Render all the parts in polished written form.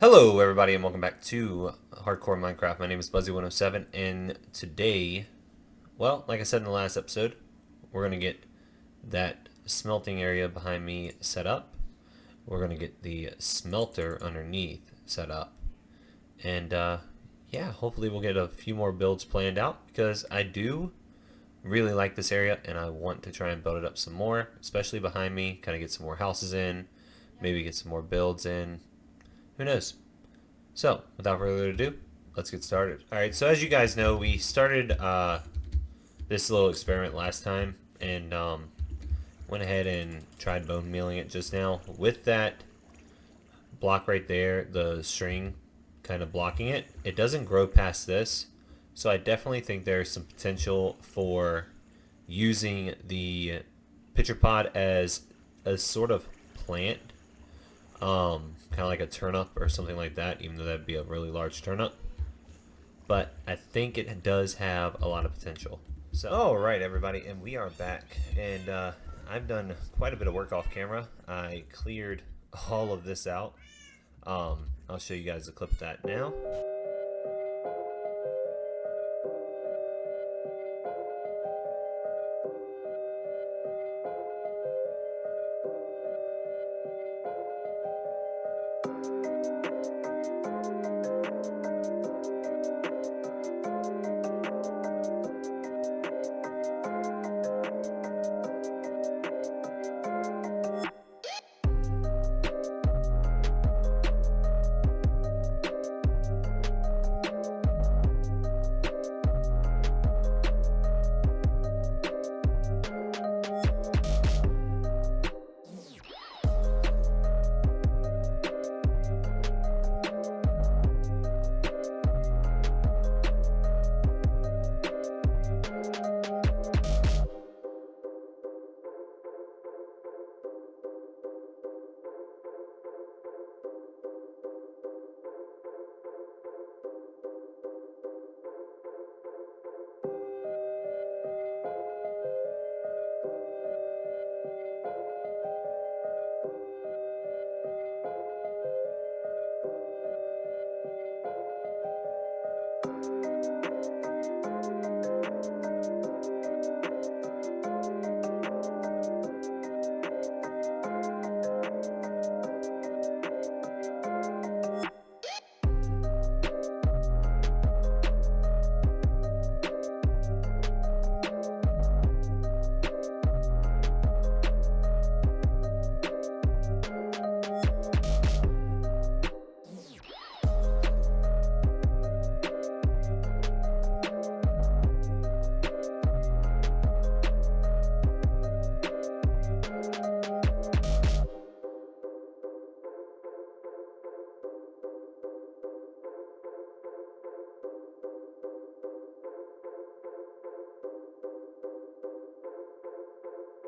Hello everybody and welcome back to Hardcore Minecraft. My name is Buzzy107 and today, well, like I said in the last episode, we're going to get that smelting area behind me set up. We're going to get the smelter underneath set up. And yeah, hopefully we'll get a few more builds planned out because I do really like this area and I want to try and build it up some more, especially behind me, kind of get some more houses in, maybe get some more builds in. Who knows? So, without further ado, let's get started. Alright, so as you guys know, we started this little experiment last time and went ahead and tried bone mealing it just now. With that block right there, the string kind of blocking it, it doesn't grow past this. So I definitely think there's some potential for using the pitcher pod as a sort of plant. Kind of like a turnip or something like that, even though that'd be a really large turnip. But I think it does have a lot of potential. So, alright everybody, and we are back. And I've done quite a bit of work off camera. I cleared all of this out. I'll show you guys a clip of that now.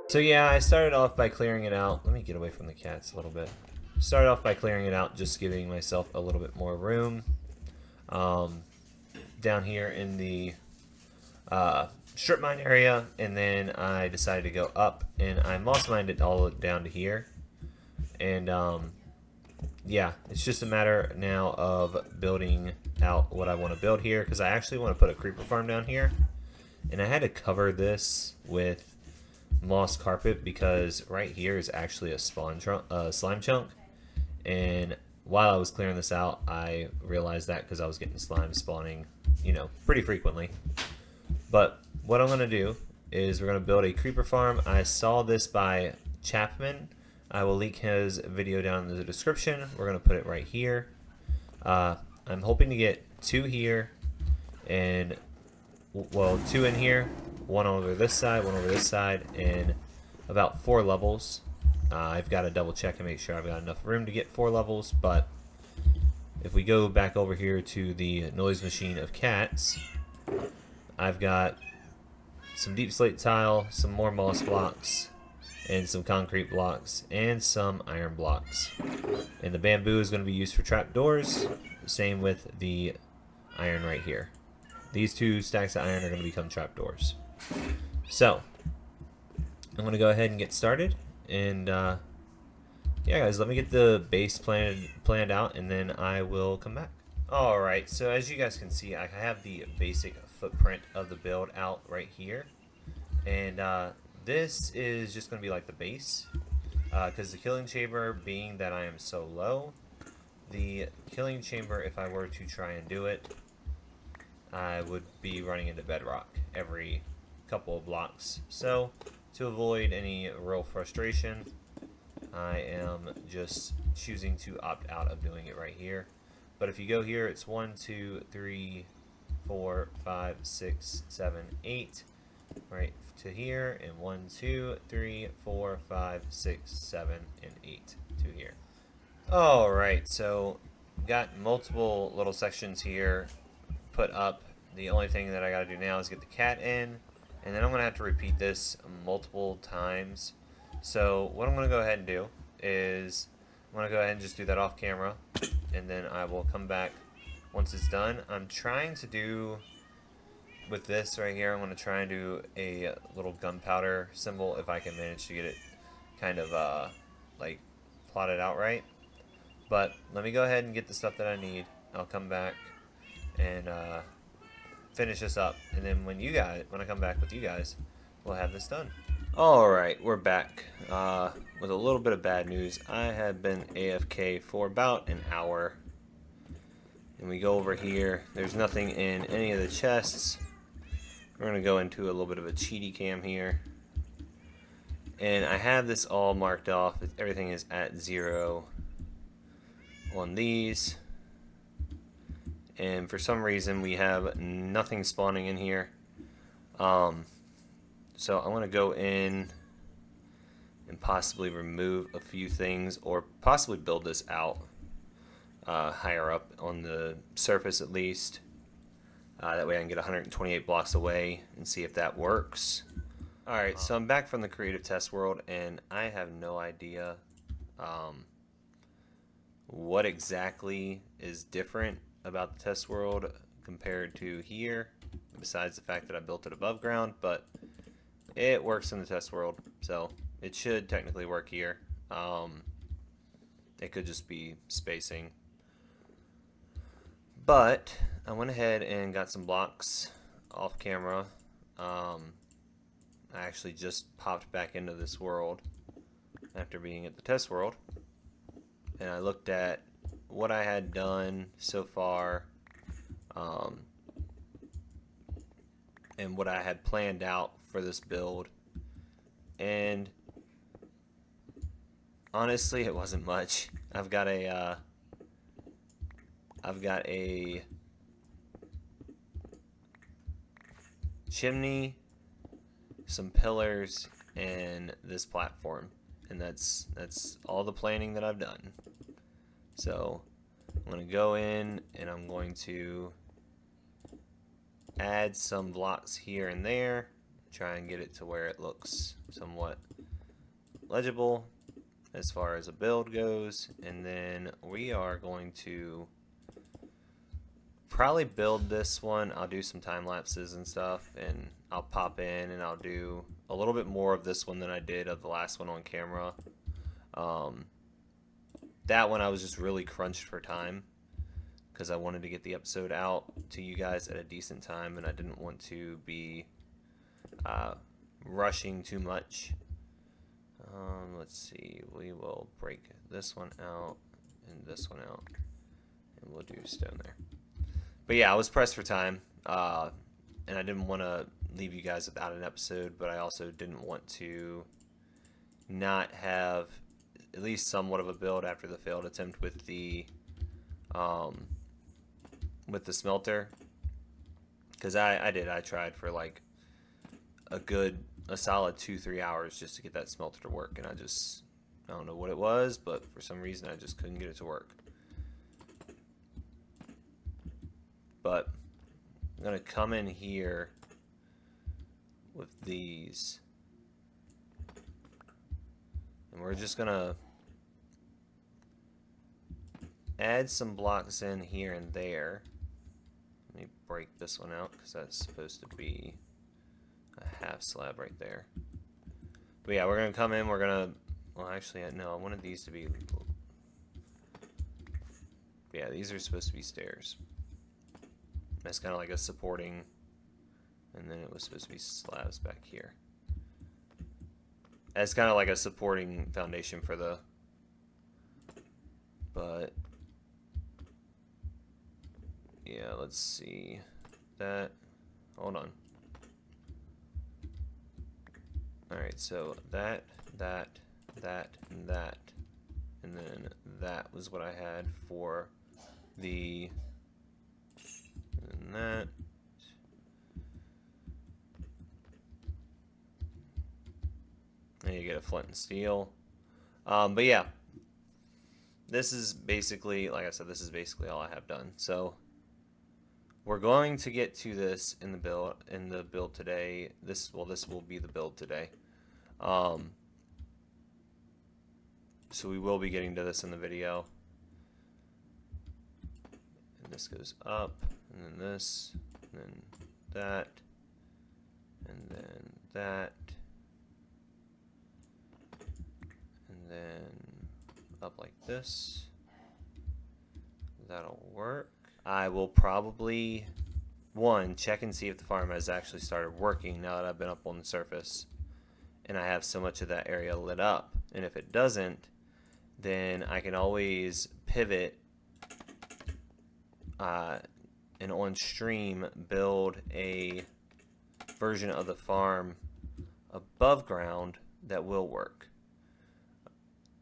So yeah, I started off by clearing it out. Let me get away from the cats a little bit. Started off by clearing it out, just giving myself a little bit more room. Down here in the strip mine area, and then I decided to go up, and I moss mined it all down to here. And yeah, it's just a matter now of building out what I want to build here, because I actually want to put a creeper farm down here. And I had to cover this with moss carpet because right here is actually a slime chunk, and while I was clearing this out I realized that because I was getting slime spawning, you know, pretty frequently. But what I'm gonna do is we're gonna build a creeper farm. I saw this by Chapman. I will link his video down in the description. We're gonna put it right here. I'm hoping to get 2 here and, well, 2 in here, 1 over this side, 1 over this side, and about 4 levels. I've got to double check and make sure I've got enough room to get 4 levels, but if we go back over here to the noise machine of cats, I've got some deep slate tile, some more moss blocks, and some concrete blocks, and some iron blocks. And the bamboo is going to be used for trapdoors, same with the iron right here. These 2 stacks of iron are going to become trapdoors. So, I'm going to go ahead and get started, and yeah, guys, let me get the base planned out, and then I will come back. Alright, so as you guys can see, I have the basic footprint of the build out right here. And this is just going to be like the base. Because the killing chamber, being that I am so low, the killing chamber, if I were to try and do it, I would be running into bedrock every couple of blocks. So, to avoid any real frustration, I am just choosing to opt out of doing it right here. But if you go here, it's 1, 2, 3, 4, 5, 6, 7, 8, right to here, and 1, 2, 3, 4, 5, 6, 7, and 8 to here. Alright, so got multiple little sections here put up. The only thing that I gotta do now is get the cat in, and then I'm gonna have to repeat this multiple times. So what I'm gonna go ahead and do is I'm gonna go ahead and just do that off camera, and then I will come back once it's done. I'm trying to do with this right here, I'm gonna try and do a little gunpowder symbol if I can manage to get it kind of like plotted out right. But let me go ahead and get the stuff that I need. I'll come back and finish this up, and then when I come back with you guys, we'll have this done. Alright, we're back with a little bit of bad news. I have been AFK for about an hour, and we go over here. There's nothing in any of the chests. We're going to go into a little bit of a cheaty cam here, and I have this all marked off. Everything is at 0 on these, and for some reason we have nothing spawning in here. So I want to go in and possibly remove a few things, or possibly build this out higher up on the surface at least. That way I can get 128 blocks away and see if that works. Alright, so I'm back from the creative test world, and I have no idea what exactly is different about the test world compared to here, besides the fact that I built it above ground, but it works in the test world, so it should technically work here. It could just be spacing. But I went ahead and got some blocks off camera. I actually just popped back into this world after being at the test world, and I looked at what I had done so far, and what I had planned out for this build, and honestly it wasn't much. I've got a chimney, some pillars, and this platform, and that's all the planning that I've done. So I'm going to go in and I'm going to add some blocks here and there, try and get it to where it looks somewhat legible as far as a build goes, and then we are going to probably build this one. I'll do some time lapses and stuff, and I'll pop in and I'll do a little bit more of this one than I did of the last one on camera. That one I was just really crunched for time because I wanted to get the episode out to you guys at a decent time, and I didn't want to be rushing too much. Let's see, we will break this one out and this one out, and we'll do stone there. But yeah, I was pressed for time, and I didn't want to leave you guys without an episode, but I also didn't want to not have at least somewhat of a build after the failed attempt with the smelter, because I tried for like a solid 2-3 hours just to get that smelter to work, and I don't know what it was, but for some reason I just couldn't get it to work. But I'm gonna come in here with these, and we're just gonna add some blocks in here and there. Let me break this one out because that's supposed to be a half slab right there. But yeah, we're gonna come in, we're gonna well, actually, no, I wanted these to be, yeah, these are supposed to be stairs. That's kind of like a supporting, and then it was supposed to be slabs back here. It's kind of like a supporting foundation for the, but yeah, let's see that. Hold on. All right, so that, and that, and then that was what I had for the, and that. And you get a flint and steel. But yeah, this is basically, like I said, this is basically all I have done. So we're going to get to this in the build today. This will be the build today. So we will be getting to this in the video. And this goes up, and then this, and then that, and then that, and then up like this. That'll work. I will probably, one, check and see if the farm has actually started working now that I've been up on the surface and I have so much of that area lit up. And if it doesn't, then I can always pivot and on stream build a version of the farm above ground that will work.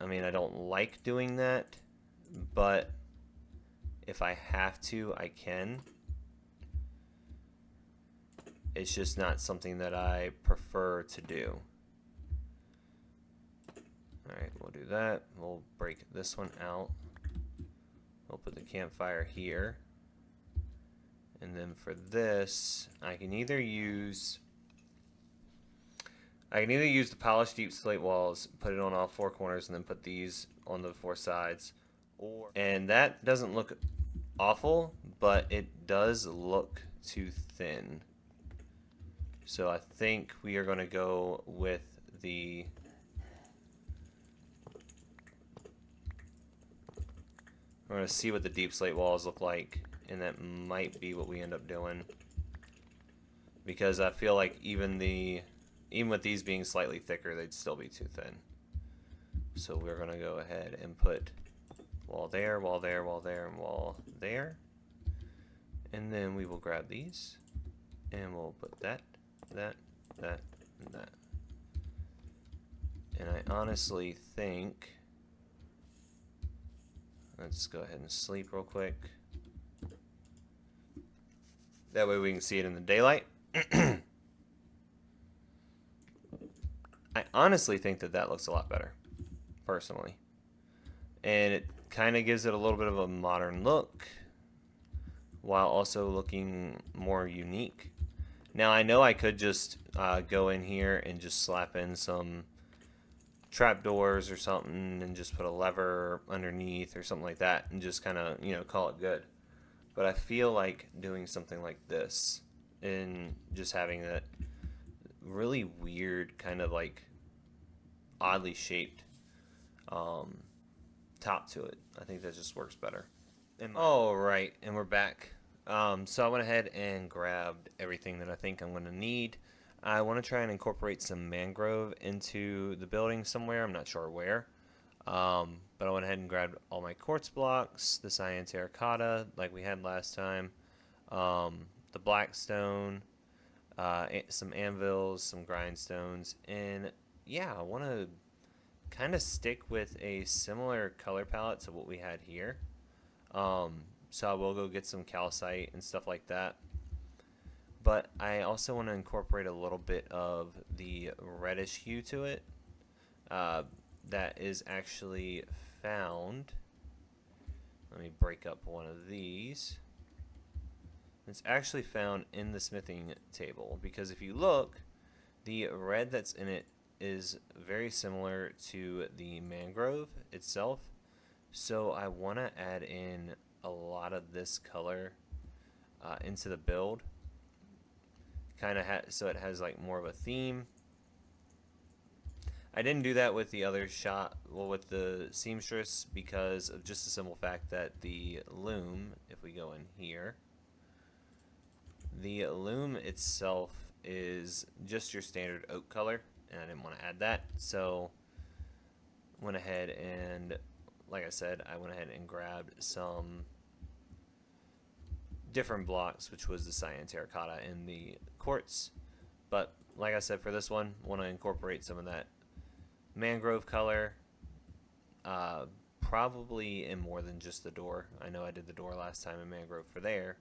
I mean, I don't like doing that, but if I have to, I can. It's just not something that I prefer to do. Alright, we'll do that. We'll break this one out. We'll put the campfire here. And then for this, I can either use the polished deep slate walls, put it on all four corners, and then put these on the four sides. And that doesn't look awful, but it does look too thin. So I think we are going to go with the we're going to see what the deep slate walls look like, and that might be what we end up doing. Because I feel like even with these being slightly thicker, they'd still be too thin. So we're going to go ahead and put wall there, wall there, wall there, and wall there. And then we will grab these, and we'll put that, and that. And I honestly think, let's go ahead and sleep real quick. That way we can see it in the daylight. I honestly think that looks a lot better, personally. And it kind of gives it a little bit of a modern look, while also looking more unique. Now I know I could just go in here and just slap in some trapdoors or something and just put a lever underneath or something like that and just kind of, call it good. But I feel like doing something like this and just having that really weird kind of like oddly shaped top to it. I think that just works better. All right, and we're back. So I went ahead and grabbed everything that I think I'm going to need. I want to try and incorporate some mangrove into the building somewhere. I'm not sure where. But I went ahead and grabbed all my quartz blocks, the cyan terracotta like we had last time, the black stone, some anvils, some grindstones, and yeah, I want to kind of stick with a similar color palette to what we had here. So I will go get some calcite and stuff like that. But I also want to incorporate a little bit of the reddish hue to it. That is actually found. Let me break up one of these. It's actually found in the smithing table, because if you look, the red that's in it is very similar to the mangrove itself. So I want to add in a lot of this color into the build, kind of so it has like more of a theme. I didn't do that with the other shop, well, with the seamstress, because of just the simple fact that the loom, if we go in here, the loom itself is just your standard oak color, and I didn't want to add that, so went ahead and, like I said, I went ahead and grabbed some different blocks, which was the cyan terracotta and the quartz. But like I said, for this one, want to incorporate some of that mangrove color, probably in more than just the door. I know I did the door last time in mangrove for there,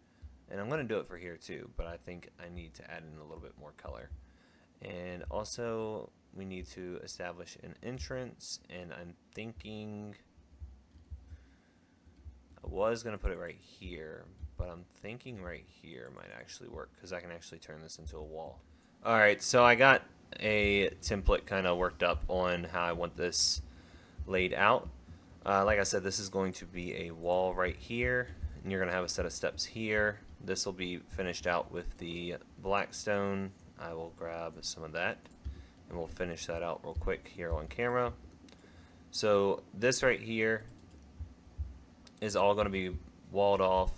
and I'm going to do it for here too, but I think I need to add in a little bit more color. And also we need to establish an entrance, and I'm thinking I was going to put it right here, but I'm thinking right here might actually work, because I can actually turn this into a wall. Alright, so I got a template kind of worked up on how I want this laid out. Like I said, this is going to be a wall right here, and you're going to have a set of steps here. This will be finished out with the black stone. I will grab some of that, and we'll finish that out real quick here on camera. So this right here is all going to be walled off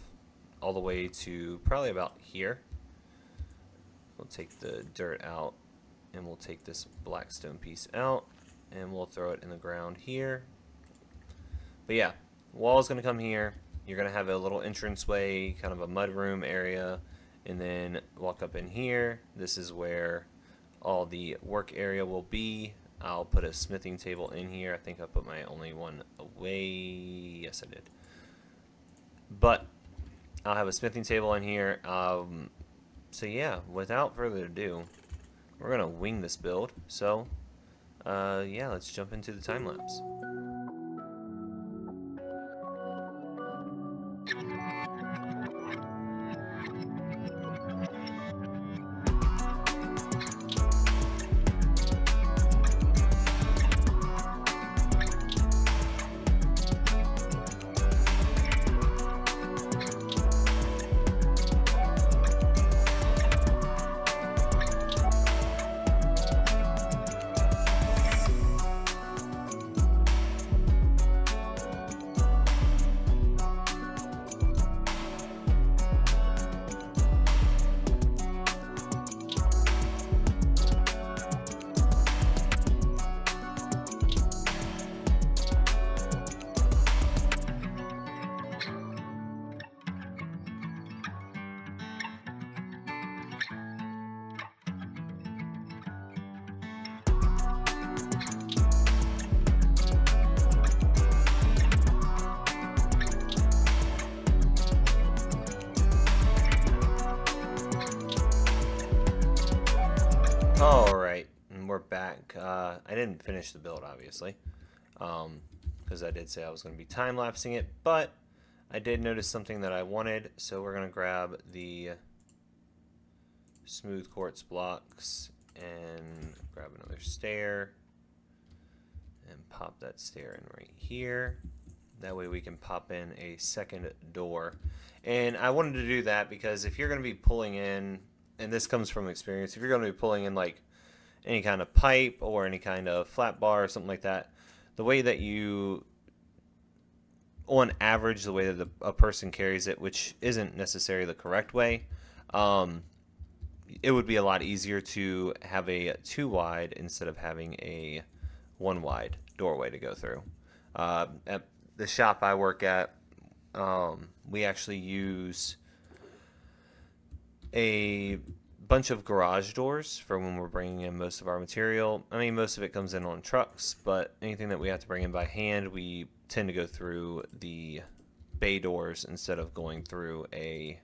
all the way to probably about here. We'll take the dirt out, and we'll take this black stone piece out, and we'll throw it in the ground here. But yeah, wall is going to come here. You're going to have a little entranceway, kind of a mudroom area, and then walk up in here. This is where all the work area will be. I'll put a smithing table in here. I think I put my only one away. Yes, I did. But I'll have a smithing table in here. So yeah, without further ado, we're going to wing this build. So yeah, let's jump into the time lapse. Alright, and we're back. I didn't finish the build, obviously, because I did say I was going to be time-lapsing it, but I did notice something that I wanted, so we're going to grab the smooth quartz blocks and grab another stair and pop that stair in right here. That way we can pop in a second door. And I wanted to do that because if you're going to be pulling in, and this comes from experience, if you're going to be pulling in like any kind of pipe or any kind of flat bar or something like that, the way that you, on average, the way that a person carries it, which isn't necessarily the correct way, it would be a lot easier to have a 2 wide instead of having a 1 wide doorway to go through. At the shop I work at, we actually use a bunch of garage doors for when we're bringing in most of our material. I mean, most of it comes in on trucks, but anything that we have to bring in by hand, we tend to go through the bay doors instead of going through a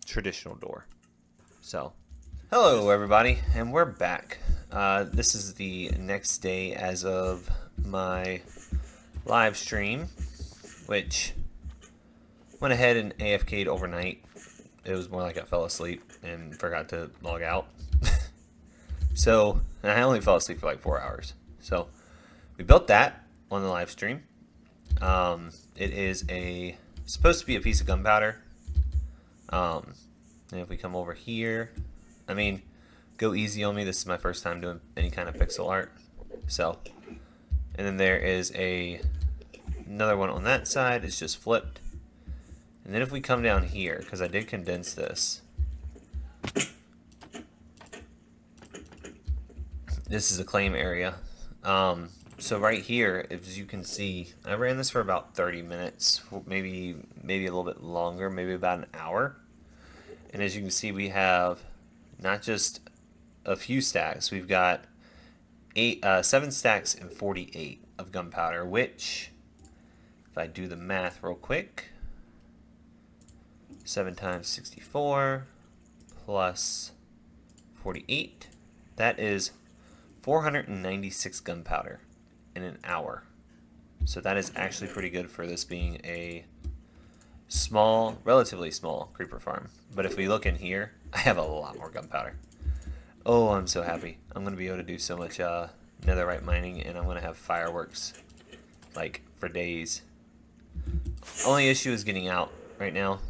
traditional door. So, hello everybody, and we're back. This is the next day as of my live stream, which went ahead and AFK'd overnight. It was more like I fell asleep and forgot to log out. So, and I only fell asleep for like 4 hours. So, we built that on the live stream. It is supposed to be a piece of gunpowder. And if we come over here, I mean, go easy on me. This is my first time doing any kind of pixel art. So, and then there is another one on that side. It's just flipped. And then if we come down here, because I did condense this, this is a claim area. So right here, as you can see, I ran this for about 30 minutes, maybe a little bit longer, maybe about an hour. And as you can see, we have not just a few stacks, we've got 7 stacks and 48 of gunpowder, which, if I do the math real quick, 7 times 64 plus 48, that is 496 gunpowder in an hour. So that is actually pretty good for this being a small, relatively small creeper farm. But if we look in here, I have a lot more gunpowder. Oh, I'm so happy. I'm going to be able to do so much netherite mining, and I'm going to have fireworks like for days. Only issue is getting out right now,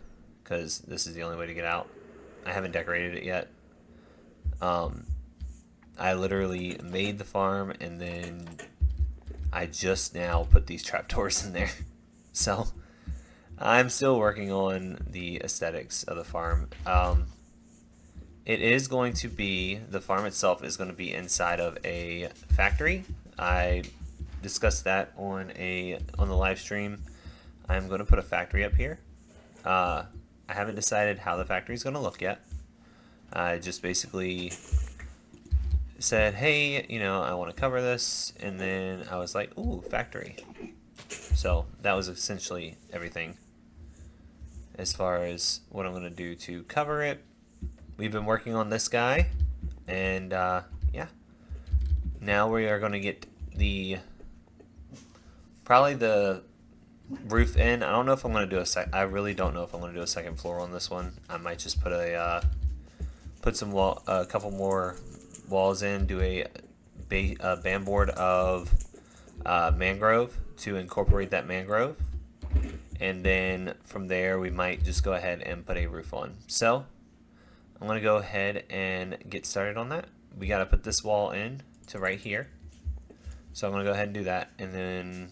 because this is the only way to get out. I haven't decorated it yet. I literally made the farm, and then I just now put these trapdoors in there. So I'm still working on the aesthetics of the farm. It is going to be, the farm itself is going to be inside of a factory. I discussed that on the live stream. I'm going to put a factory up here. I haven't decided how the factory is going to look yet. I just basically said, hey, you know, I want to cover this, and then I was like, ooh, factory. So that was essentially everything as far as what I'm going to do to cover it. We've been working on this guy, and yeah, now we are going to get probably the roof in. I don't know if I'm going to do I really don't know if I'm going to do a second floor on this one. I might just put a couple more walls in, do a band board of mangrove to incorporate that mangrove, and then from there we might just go ahead and put a roof on. So I'm going to go ahead and get started on that. We got to put this wall in to right here. So I'm going to go ahead and do that. And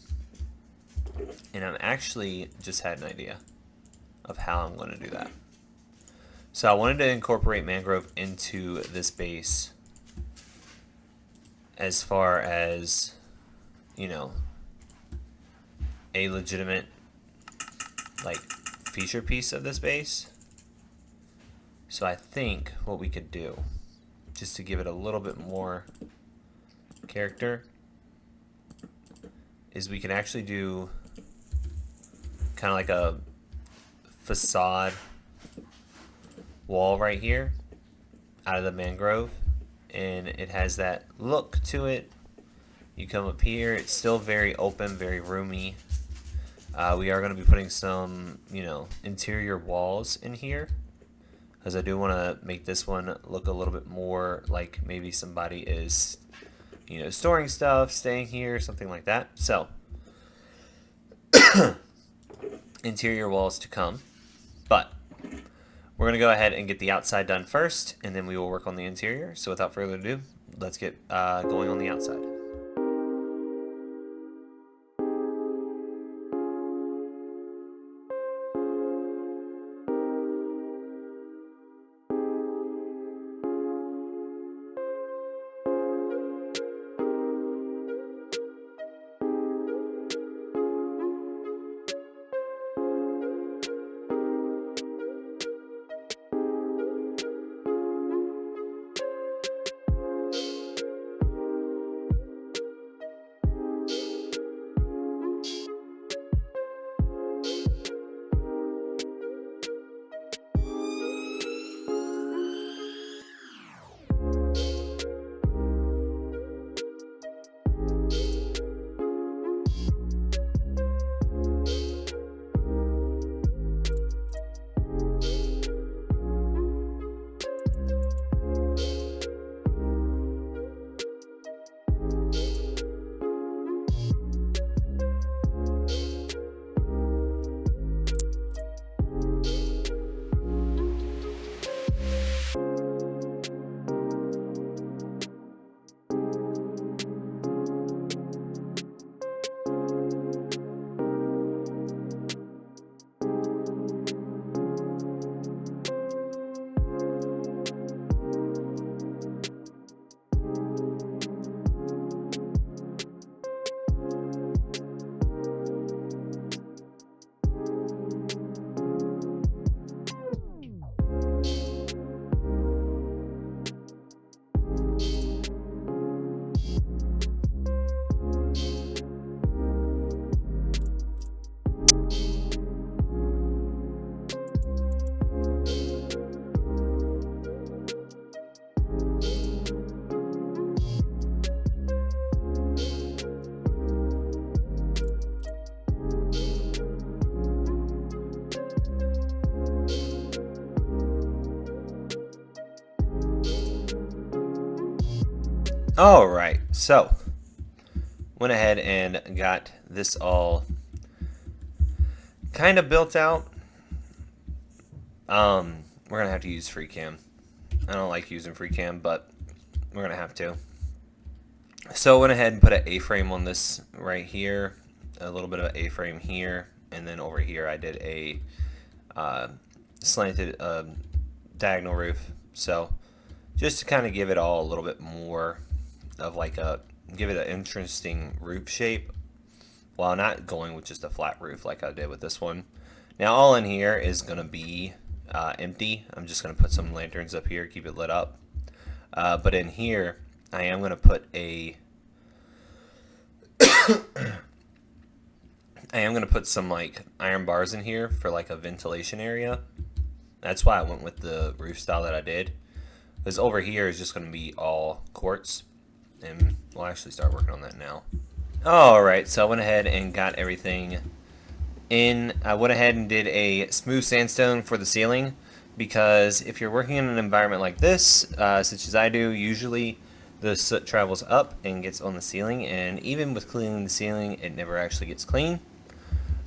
I'm actually just had an idea of how I'm going to do that. So I wanted to incorporate mangrove into this base as far as, you know, a legitimate like feature piece of this base. So I think what we could do, just to give it a little bit more character, is we can actually do kind of like a facade wall right here out of the mangrove, and it has that look to it. You come up here, it's still very open, very roomy. We are going to be putting some, you know, interior walls in here, because I do want to make this one look a little bit more like maybe somebody is, you know, storing stuff, staying here, something like that. So, interior walls to come. But we're going to go ahead and get the outside done first, and then we will work on the interior. So without further ado, let's get going on the outside. Alright, so went ahead and got this all kind of built out. We're gonna have to use FreeCam. I don't like using FreeCam, but we're gonna have to. So I went ahead and put an A-frame on this right here, a little bit of an A-frame here, and then over here I did a slanted diagonal roof. So just to kind of give it all a little bit more of like give it an interesting roof shape, while not going with just a flat roof like I did with this one. Now all in here is going to be empty. I'm just going to put some lanterns up here, keep it lit up. But in here, I am going to put some like iron bars in here for like a ventilation area. That's why I went with the roof style that I did. Because over here is just going to be all quartz. And we'll actually start working on that now. Alright, so I went ahead and got everything in. I went ahead and did a smooth sandstone for the ceiling, because if you're working in an environment like this, such as I do, usually the soot travels up and gets on the ceiling, and even with cleaning the ceiling, it never actually gets clean.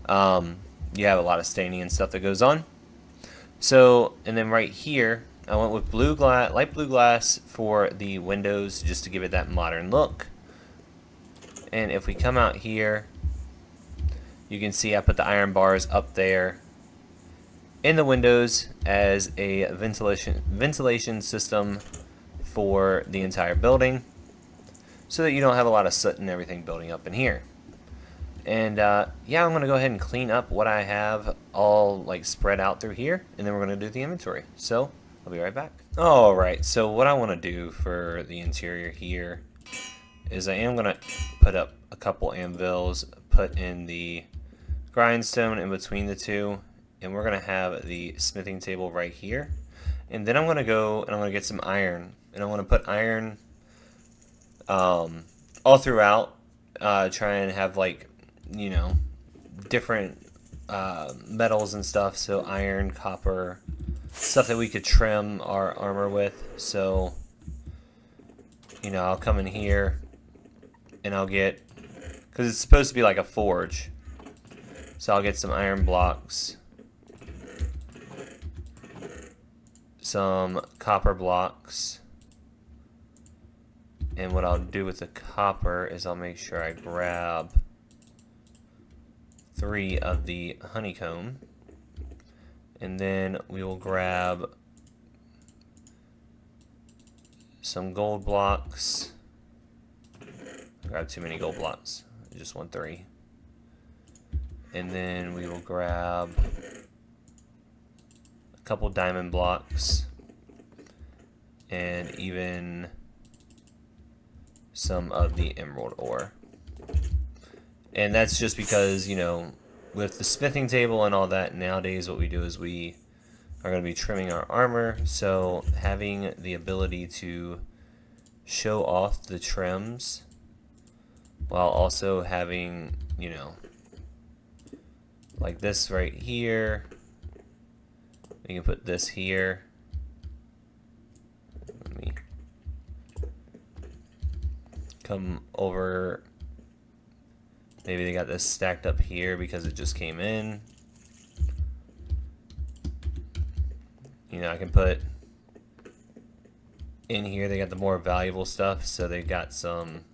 You have a lot of staining and stuff that goes on. So, and then right here, I went with blue glass, light blue glass for the windows, just to give it that modern look. And if we come out here, you can see I put the iron bars up there in the windows as a ventilation system for the entire building, so that you don't have a lot of soot and everything building up in here. And yeah, I'm gonna go ahead and clean up what I have all like spread out through here, and then we're gonna do the inventory. So I'll be right back. Alright, so what I want to do for the interior here is I am gonna put up a couple anvils, put in the grindstone in between the two, and we're gonna have the smithing table right here. And then I'm gonna go and I'm gonna get some iron, and I want to put iron all throughout, try and have like, you know, different metals and stuff. So iron, copper, stuff that we could trim our armor with. So, you know, I'll come in here and I'll get, because it's supposed to be like a forge, so I'll get some iron blocks, some copper blocks, and what I'll do with the copper is I'll make sure I grab 3 of the honeycomb, and then we will grab some gold blocks. Grab too many gold blocks, I just want 3. And then we will grab a couple diamond blocks, and even some of the emerald ore. And that's just because, you know, with the smithing table and all that, nowadays what we do is we are going to be trimming our armor, so having the ability to show off the trims while also having, you know, like this right here, we can put this here. Let me come over. Maybe they got this stacked up here because it just came in. You know, I can put in here, they got the more valuable stuff, so they got some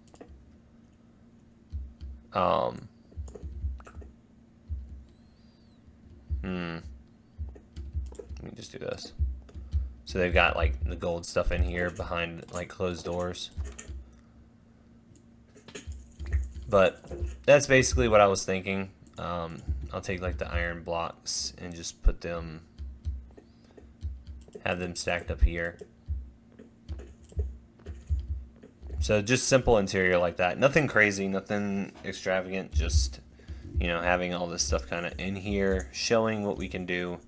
let me just do this. So they've got like the gold stuff in here behind like closed doors. But that's basically what I was thinking. I'll take like the iron blocks and just put them, have them stacked up here. So just simple interior like that. Nothing crazy, nothing extravagant, just, you know, having all this stuff kind of in here, showing what we can do.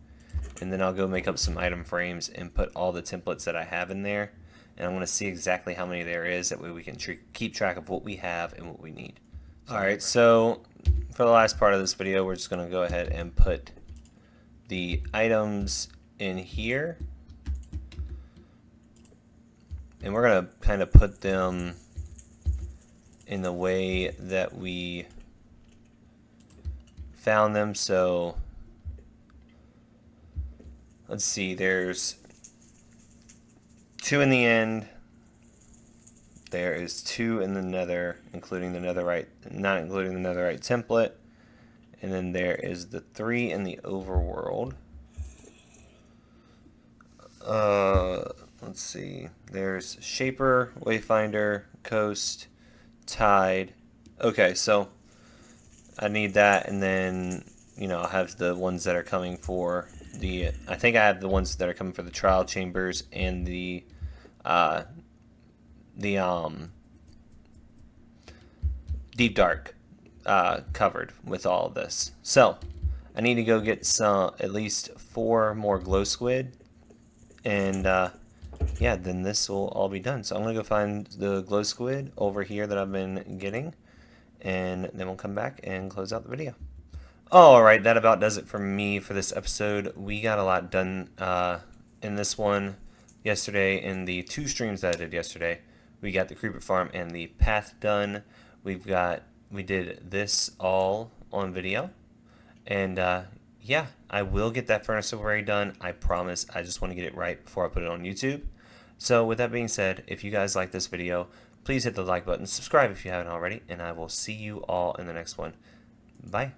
And then I'll go make up some item frames and put all the templates that I have in there. And I'm going to see exactly how many there is. That way we can keep track of what we have and what we need. Alright, so for the last part of this video, we're just going to go ahead and put the items in here. And we're going to kind of put them in the way that we found them. So let's see, there's 2 in the end. There is 2 in the nether, including the netherite, not including the netherite template. And then there is the 3 in the overworld. Let's see. There's Shaper, Wayfinder, Coast, Tide. Okay, so I need that, and then I have the ones that are coming for the. I think I have the ones that are coming for the trial chambers and the deep dark covered with all of this. So I need to go get at least 4 more glow squid, and yeah, then this will all be done. So I'm gonna go find the glow squid over here that I've been getting, and then we'll come back and close out the video. Alright, that about does it for me for this episode. We got a lot done in this one yesterday. In the 2 streams that I did yesterday, we got the creeper farm and the path done. We did this all on video, and yeah, I will get that furnace array done, I promise. I just want to get it right before I put it on YouTube. So with that being said, if you guys like this video, please hit the like button, subscribe if you haven't already, and I will see you all in the next one. Bye.